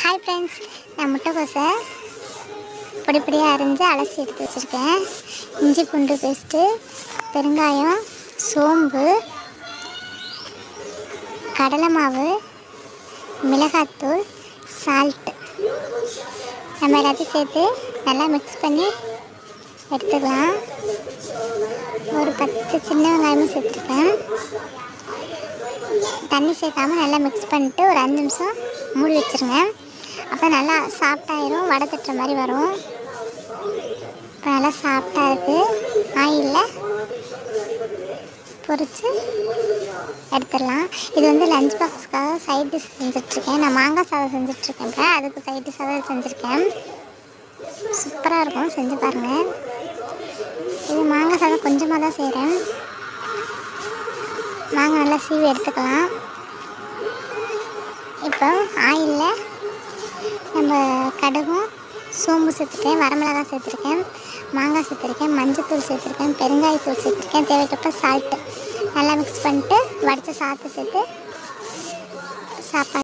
Hi friends, நான் முட்டைக்கோஸை பொடி பொடியாக அரிஞ்சு அலசி எடுத்து வச்சுருக்கேன். இஞ்சி பூண்டு பேஸ்ட்டு, பெருங்காயம், சோம்பு, கடலை மாவு, மிளகாத்தூள், சால்ட்டு நம்ம எல்லாத்தையும் சேர்த்து நல்லா மிக்ஸ் பண்ணி எடுத்துக்கலாம். ஒரு 10 சின்ன வெங்காயமும் சேர்த்துருக்கேன். தண்ணி சேர்க்காமல் நல்லா மிக்ஸ் பண்ணிட்டு ஒரு 5 நிமிஷம் மூடி வச்சுருங்க. அப்போ நல்லா சாஃப்டாயிரும், வடை தட்டுற மாதிரி வரும். இப்போ நல்லா சாஃப்டாக இருக்குது. ஆயிலில் பொரித்து எடுத்துடலாம். இது வந்து லஞ்ச் பாக்ஸுக்காக சைட் டிஷ் செஞ்சிட்ருக்கேன். நான் மாங்காய் சாதம் செஞ்சிட்ருக்கேன். அதுக்கு சைட் டிஷ்ஷாக செஞ்சுருக்கேன். சூப்பராக இருக்கும், செஞ்சு பாருங்கள். இது மாங்காய் சாதம் கொஞ்சமாக தான் செய்கிறேன். மாங்காய் நல்லா சீவி எடுத்துக்கலாம். இப்போ ஆயிலில் நம்ம கடுகும் சோம்பு சேர்த்துருக்கேன், வரமிளகாய் சேர்த்துருக்கேன், மாங்காய் சேர்த்துருக்கேன், மஞ்சத்தூள் சேர்த்துருக்கேன், பெருங்காயத்தூள் சேர்த்துருக்கேன், தேவைக்கப்பட்ட சால்ட்டு நல்லா மிக்ஸ் பண்ணிட்டு வடித்த சாதத்தை சேர்த்து சாப்பாடு